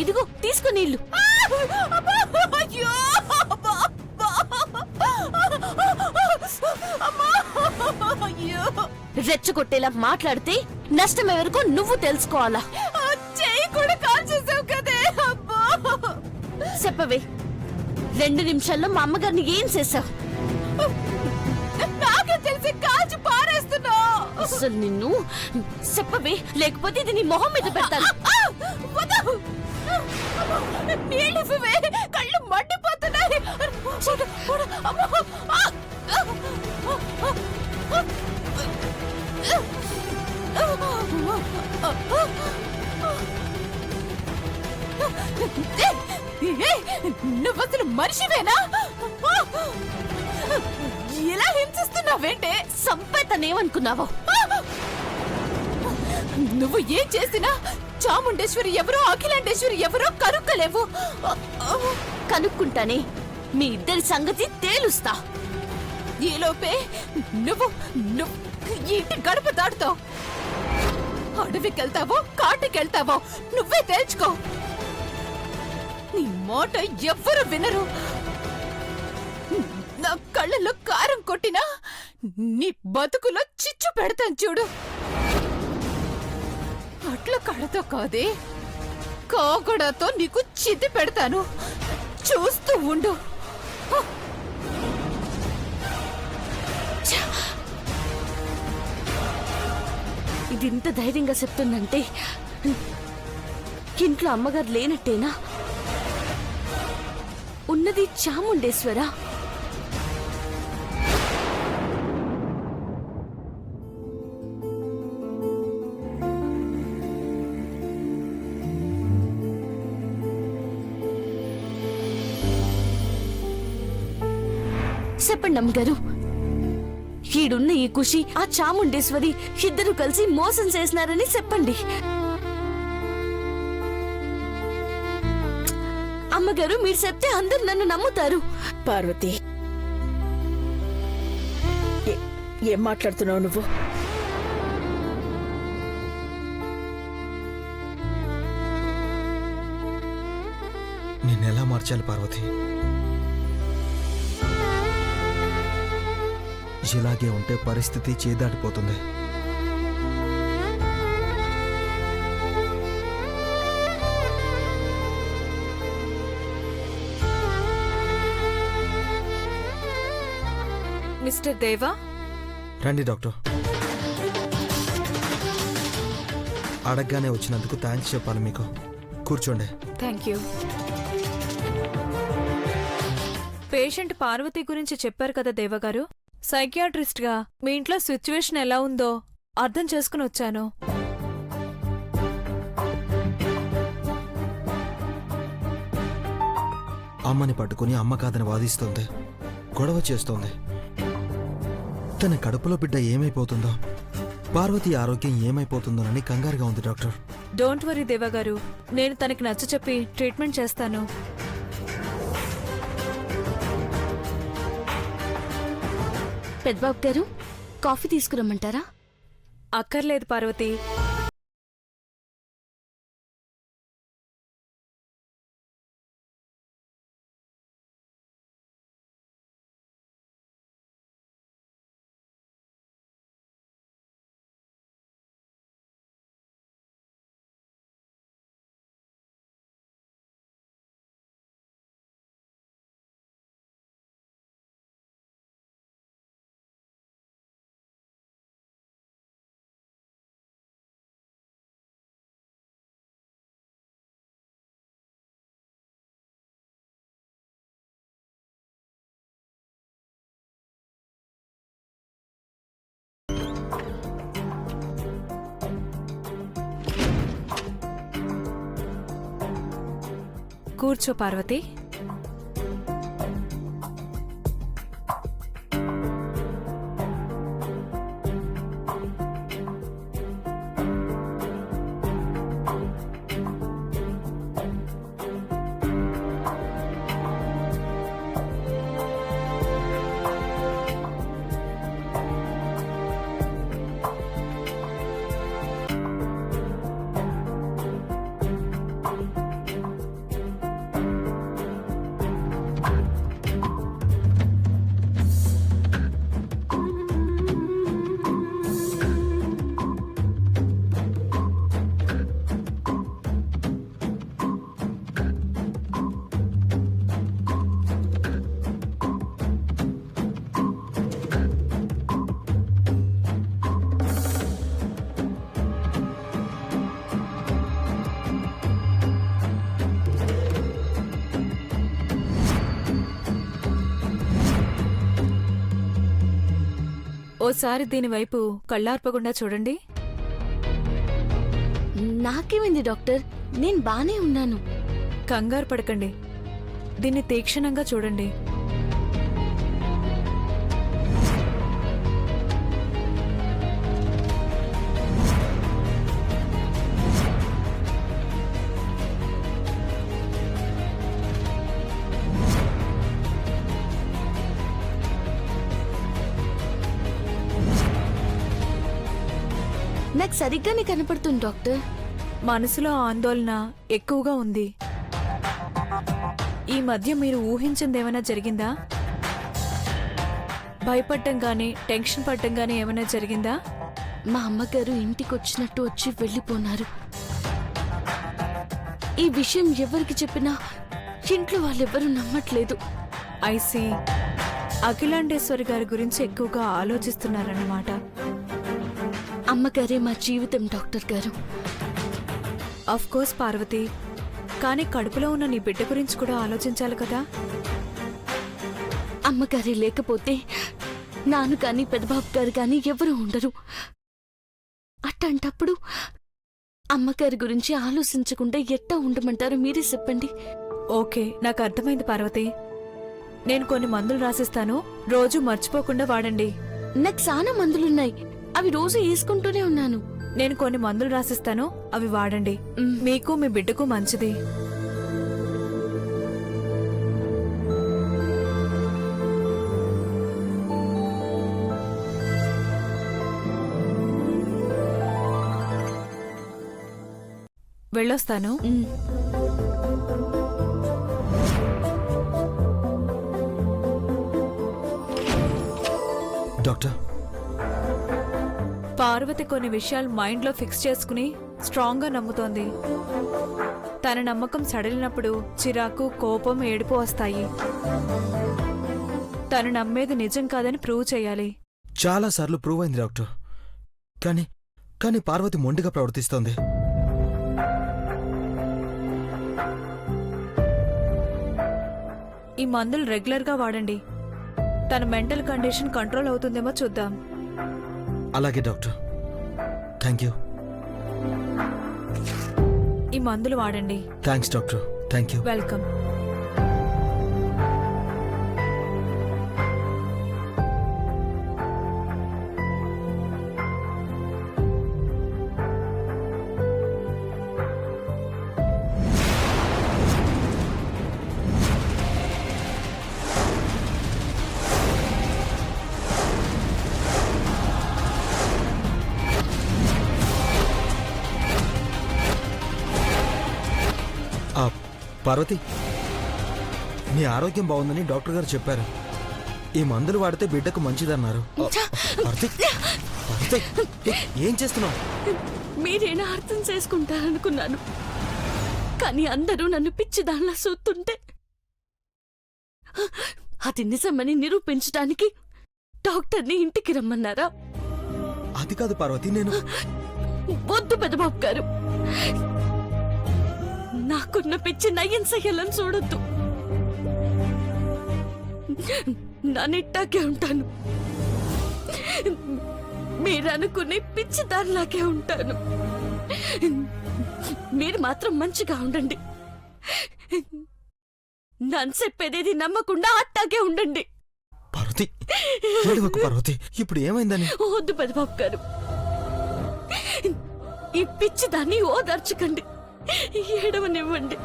ఇదిగో తీసుకో నీళ్లు. రెచ్చగొట్టేలా మాట్లాడితే నష్టం ఎవరికో నువ్వు తెలుసుకోవాలా. చెయ్యి కూడా కాల్ చేసావు కదే. చెప్పవే, 2 నిమిషాల్లో మా అమ్మగారిని ఏం చేసావు? నాకే తెలిసి కాల్చి పారేస్తున్నావు. అసలు నిన్ను చెప్పవే, లేకపోతే ఇది నీ మొహం మీద పెడతాను. నీళ్ళివే, కళ్ళు మండిపోతున్నాయి. నువ్వసలు మనిషివేనా? ఇలా హింసిస్తున్నావేంటే? సంపేతనేమనుకున్నావో? నువ్వు ఏం చేసినా చాముండేశ్వరి ఎవరో అఖిలాండేశ్వరి ఎవరో కనుక్కలేవు. కనుక్కుంటానే, మీ ఇద్దరి సంగతి తేలుస్తా. ఈలోపే నువ్వు నువ్వు ఈ ఇంటి గడప దాటుతావు. అడవికెళ్తావో కాటికెళ్తావో నువ్వే తేల్చుకో. నీ మాట ఎవ్వరు వినరు. నా కళ్ళలో కారం కొట్టినా నీ బతుకులో చిచ్చు పెడతాను చూడు. అట్ల కళ్ళతో కాదే, కాగడాతో నీకు చిద్ది పెడతాను. చూస్తూ ఉండు. ఇది ఇంత ధైర్యంగా చెప్తుందంటే ఇంట్లో అమ్మగారు లేనట్టేనా? ఉన్నది చాముండేశ్వరా. చెప్పండి అమ్మగారు, ఈడున్న ఈ ఖుషి ఆ చాముండేశ్వరి ఇద్దరు కలిసి మోసం చేసినారని చెప్పండి. అమ్మగారు, మీరు చెప్తే అందరు నన్ను నమ్ముతారు. పార్వతి, ఏం మాట్లాడుతున్నావు నువ్వు? నిన్నెలా మార్చాలి పార్వతి? ఇలాగే ఉంటే పరిస్థితి చేదాటిపోతుంది. మిస్టర్ దేవా, రండి డాక్టర్. అడగగానే వచ్చినందుకు థ్యాంక్స్ చెప్పాలి మీకు. కూర్చోండి. Thank you. పేషెంట్ పార్వతి గురించి చెప్పారు కదా దేవగారు. సైకియాట్రిస్ట్గా మీ ఇంట్లో సిచ్యువేషన్ ఎలా ఉందో అర్థం చేసుకుని వచ్చాను. అమ్మని పట్టుకుని అమ్మ కాదని వాదిస్తోంది, గొడవ చేస్తోంది. తన కడుపులో బిడ్డ ఏమైపోతుందో, పార్వతి ఆరోగ్యం ఏమైపోతుందోనని కంగారుగా ఉంది డాక్టర్. డోంట్ వరీ దేవగారు, నేను తనకి నచ్చచెప్పి ట్రీట్మెంట్ చేస్తాను. పెద్దబాబు గారు, కాఫీ తీసుకురమ్మంటారా? అక్కర్లేదు పార్వతి. కూర్చో పార్వతి. ఓసారి దీనివైపు కళ్ళార్పకుండా చూడండి. నాకేమైంది డాక్టర్? నేను బానే ఉన్నాను. కంగారు పడకండి. దీన్ని తీక్షణంగా చూడండి. నాకు సరిగ్గానే కనపడుతుంది డాక్టర్. మనసులో ఆందోళన ఎక్కువగా ఉంది. ఈ మధ్య మీరు ఊహించిందేమైనా జరిగిందా? భయపడ్డం గానీ టెన్షన్ పడ్డం గానీ ఏమైనా జరిగిందా? మా అమ్మగారు ఇంటికి వచ్చినట్టు వచ్చి వెళ్ళిపోనారు. ఈ విషయం ఎవరికి చెప్పినా ఇంట్లో వాళ్ళెవ్వరూ నమ్మట్లేదు. ఐసీ అఖిలాండేశ్వరి గారి గురించి ఎక్కువగా ఆలోచిస్తున్నారన్నమాట. అమ్మగారే మా జీవితం డాక్టర్ గారు. ఆఫ్ కోర్స్ పార్వతి, కానీ కడుపులో ఉన్న నీ బిడ్డ గురించి కూడా ఆలోచించాలి కదా. అమ్మగారే లేకపోతే నాను కానీ పెద్దబాబు గారు కానీ ఎవరూ ఉండరు. అట్టంటప్పుడు అమ్మగారి గురించి ఆలోచించకుండా ఎట్టా ఉండమంటారో మీరే చెప్పండి. ఓకే, నాకు అర్థమైంది పార్వతి. నేను కొన్ని మందులు రాసిస్తాను, రోజు మర్చిపోకుండా వాడండి. నాకు చాలా మందులున్నాయి, అవి రోజు వేసుకుంటూనే ఉన్నాను. నేను కొన్ని మందులు రాసిస్తాను, అవి వాడండి. మీకు మీ బిడ్డకు మంచిది. వెళ్ళొస్తాను. డాక్టర్, పార్వతి కొన్ని విషయాలు మైండ్లో ఫిక్స్ చేసుకుని స్ట్రాంగ్గా నమ్ముతోంది. తన నమ్మకం సడలినప్పుడు చిరాకు, కోపం, ఏడుపు వస్తాయి. తను నమ్మేది నిజం కాదని ప్రూవ్ చేయాలి. చాలా సార్లు ప్రూవ్ అయింది డాక్టర్. కానీ పార్వతి మొండిగా ప్రవర్తిస్తోంది. ఈ మందులు రెగ్యులర్గా వాడండి. తన మెంటల్ కండిషన్ కంట్రోల్ అవుతుందేమో చూద్దాం. అలాగే డాక్టర్, థ్యాంక్ యూ. ఈ మందులు వాడండి. Thanks doctor, thank you. Welcome. Parvati, నీ ఆరోగ్యం బాగుందని డాక్టర్ గారు చెప్పారు. ఈ మందులు వాడితే బిడ్డకు మంచిదన్నారు. పార్వతి, ఏం చేస్తున్నావు? మీరేనా అర్థం చేసుకుంటారనుకున్నాను, కానీ అందరూ నన్ను పిచ్చిదానిలా చూస్తుంటే అది నిజమని నిరూపించడానికి డాక్టర్ని ఇంటికి రమ్మన్నారా? అది కాదు పార్వతి, నేను వద్దు పెద్దబాబు గారు, నాకున్న పిచ్చి నయ్యం చెయ్యాలని చూడొద్దు. నానిట్టాకే ఉంటాను, మీరనుకునే పిచ్చి దానిలాగే ఉంటాను. మీరు మాత్రం మంచిగా ఉండండి. నన్ను చెప్పేదేది నమ్మకుండా అట్టాగే ఉండండి. పార్వతి, పార్వతి, ఇప్పుడు ఏమైందని? వద్దు పెద్దబాబు గారు, ఈ పిచ్చి దాన్ని ఓదార్చకండి, ఏడవనివ్వండి.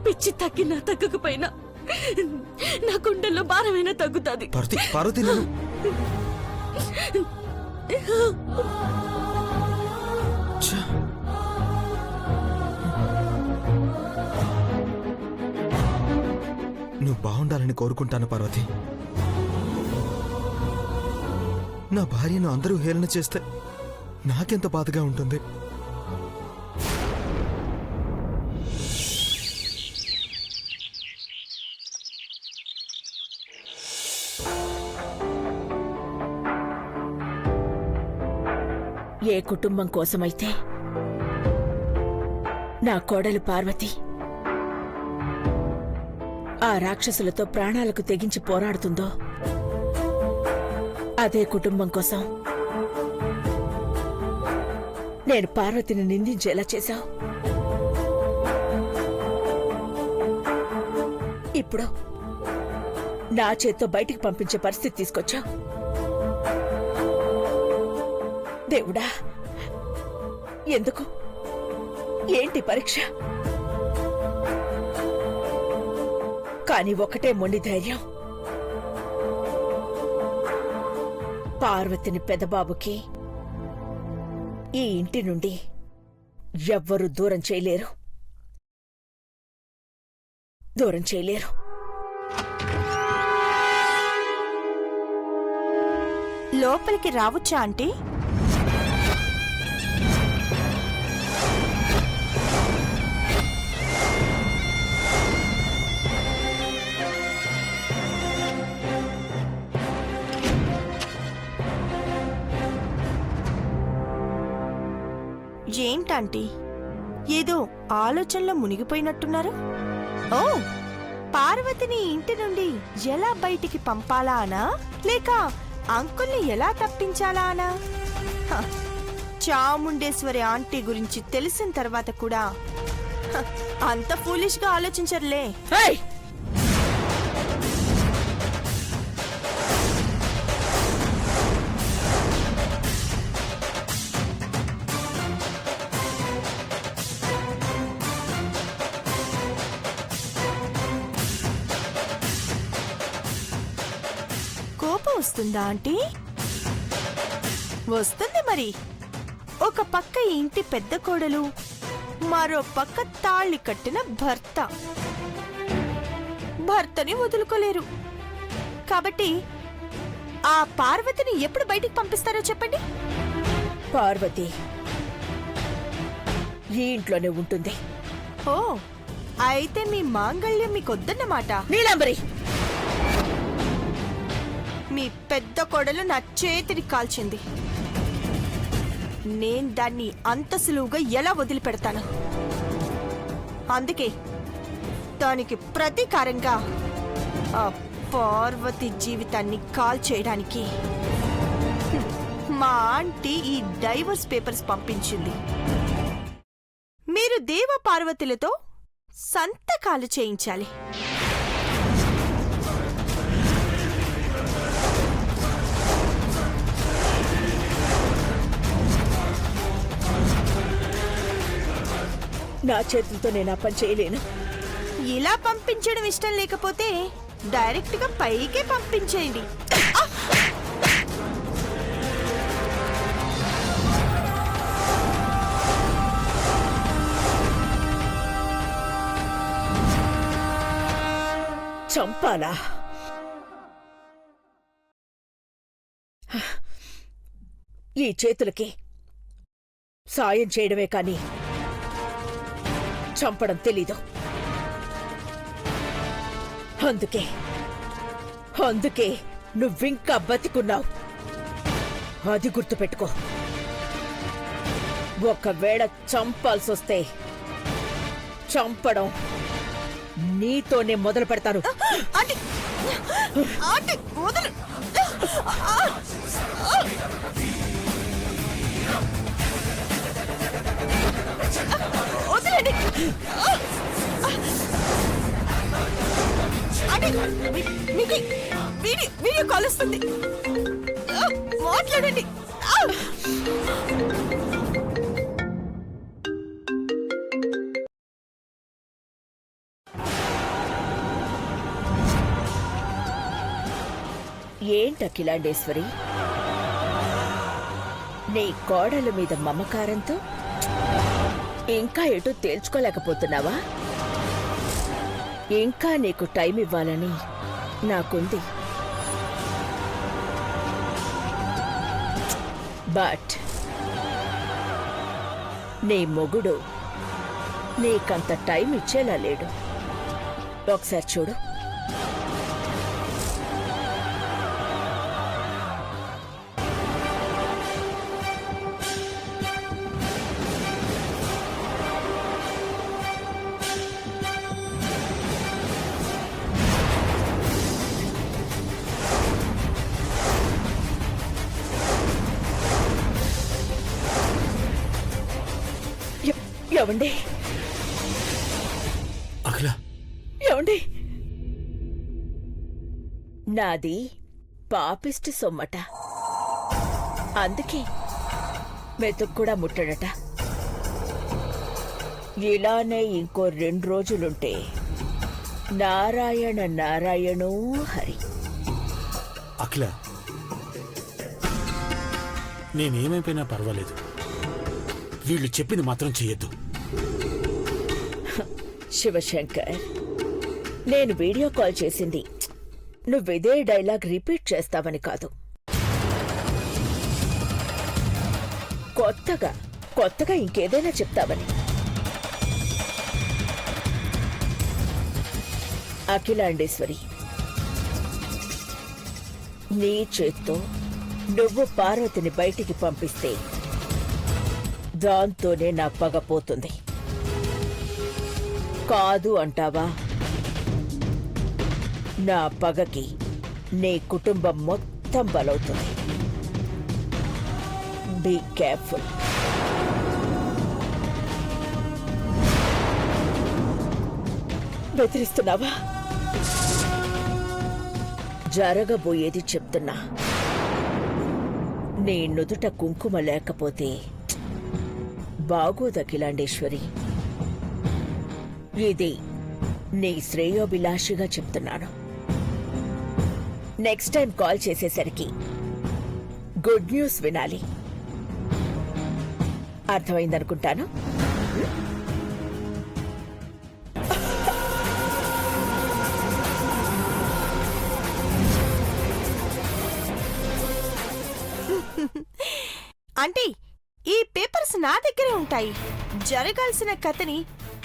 పిచ్చి తగ్గినా తగ్గకపోయినా నా గుండెల్లో భారమైనా తగ్గుతుంది. పార్వతి, నువ్వు బాగుండాలని కోరుకుంటాను పార్వతి. నా భార్యను అందరూ హేళన చేస్తే నాకెంత బాధగా ఉంటుంది. ఏ కుటుంబం కోసమైతే నా కోడలు పార్వతి ఆ రాక్షసులతో ప్రాణాలకు తెగించి పోరాడుతుందో అదే కుటుంబం కోసం నేను పార్వతిని నిందించేలా చేశావు. ఇప్పుడు నా చేత్తో బయటికి పంపించే పరిస్థితి తీసుకొచ్చావు. దేవుడా, ఎందుకు? ఏంటి పరీక్ష? కాని ఒకటే మొండి ధైర్యం. పార్వతిని పెదబాబుకి ఈ ఇంటి నుండి ఎవ్వరూ దూరం చేయలేరు. దూరం చేయలేరు. లోపలికి రావచ్చా ఆంటీ? ఏంటంటీ ఏదో ఆలోచనలో మునిగిపోయినట్టున్నారు? ఓ, పార్వతిని ఇంటి నుండి ఎలా బయటికి పంపాలా అనా, లేక అంకుల్ని ఎలా తప్పించాలా అనా? హ, చాముండేశ్వరి ఆంటీ గురించి తెలిసిన తర్వాత కూడా అంత ఫూలిష్ గా ఆలోచించరులే. ఏయ్! కోపం వస్తుందా ఆంటీ? వస్తుంది మరి. ఒక పక్క ఈ ఇంటి పెద్ద కోడలు, మరో పక్క తాళి కట్టిన భర్త. భర్తని వదులుకోలేరు. కాబట్టి ఆ పార్వతిని ఎప్పుడు బయటికి పంపిస్తారో చెప్పండి. పార్వతి ఈ ఇంట్లోనే ఉంటుంది. ఓ, అయితే మీ మాంగళ్యం మీకొద్దన్నమాట. నీలాంబరి, మీ పెద్ద కోడలు నా చేతిని కాల్చింది. నేను దాన్ని అంత సులువుగా ఎలా వదిలిపెడతాను? అందుకే దానికి ప్రతీకారంగా ఆ పార్వతి జీవితాన్ని కాల్ చేయడానికి మా ఆంటీ ఈ డైవర్స్ పేపర్స్ పంపించింది. మీరు దేవ పార్వతులతో సంతకాలు చేయించాలి. నా చేతులతో నేను ఆ పని చేయలేను. ఇలా పంపించడం ఇష్టం లేకపోతే డైరెక్ట్ గా పైకే పంపించేయండి. చంపాలా? ఈ చేతులకి సాయం చేయడమే కాని చంపడం తెలీదు. అందుకే నువ్వింకా బతికున్నావు. అది గుర్తుపెట్టుకో. ఒకవేళ చంపాల్సొస్తే చంపడం నీతోనే మొదలు పెడతాను. ఆంటీ, ఆంటీ, వదలు. వదలండి. ఆంటీ, మీకు వీడియో కాల్ వస్తుంది. మాట్లాడండి. ఏంటఖిలాండేశ్వరి, నీ కోడల మీద మమకారంతో ఇంకా ఎటూ తేల్చుకోలేకపోతున్నావా? ఇంకా నీకు టైం ఇవ్వాలని నాకుంది. బట్ నీ మొగుడు నీకంత టైం ఇచ్చేలా లేడు. ఒకసారి చూడు. ఏమండి అఖిల ఏమండి నాది పాపిష్టి సొమ్మట, అందుకే మెతుకు కూడా ముట్టడట. ఇలానే ఇంకో 2 రోజులుంటే నారాయణ నారాయణో హరి. అఖిల నేనేమైపోయినా పర్వాలేదు, వీళ్ళు చెప్పింది మాత్రం చెయ్యొద్దు. శివశంకర్, నేను వీడియో కాల్ చేసింది నువ్విదే డైలాగ్ రిపీట్ చేస్తావని కాదు, కొత్తగా ఇంకేదైనా చెప్తావని. అఖిలాండేశ్వరి, నీ చేత్తో నువ్వు పార్వతిని బయటికి పంపిస్తే దాంతోనే నా పగ పోతుంది. కాదు అంటావా, నా పగకి నీ కుటుంబం మొత్తం బలవుతుంది. Be careful. బెదిరిస్తున్నావా? జరగబోయేది చెప్తున్నా. నీ నుదుట కుంకుమ లేకపోతే బాగోదు అఖిలాండేశ్వరి. ఇది నీ శ్రేయోభిలాషిగా చెప్తున్నాను. నెక్స్ట్ టైం కాల్ చేసేసరికి గుడ్ న్యూస్ వినాలి. అర్థమైందనుకుంటాను. ఆంటీ, ఈ పేపర్స్ నా దగ్గరే ఉంటాయి. జరగాల్సిన కథని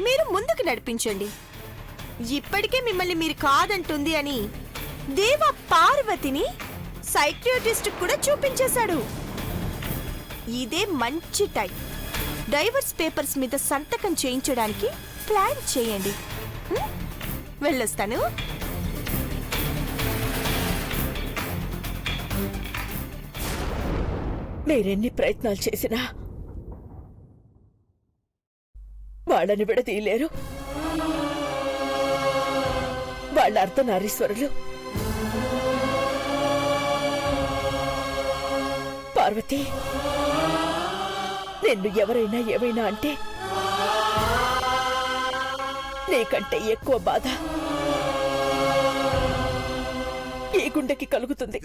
మీరు ముందుకు నడిపించండి. ఇప్పటికే మిమ్మల్ని మీరు కాదంటుంది అని దేవ పార్వతిని సైక్రియాటిస్ట్ కూడా చూపించేశాడు. ఇదే మంచి టైం. డైవర్స్ పేపర్స్ మీద సంతకం చేయించడానికి ప్లాన్ చేయండి. వెళ్ళొస్తాను. మీరెన్ని ప్రయత్నాలు చేసినా వాళ్ళని విడదీయలేరు. వాళ్ళ అర్ధనారీశ్వరులు. పార్వతి, నిన్ను ఎవరైనా ఏమైనా అంటే నీకంటే ఎక్కువ బాధ ఈ గుండెకి కలుగుతుంది.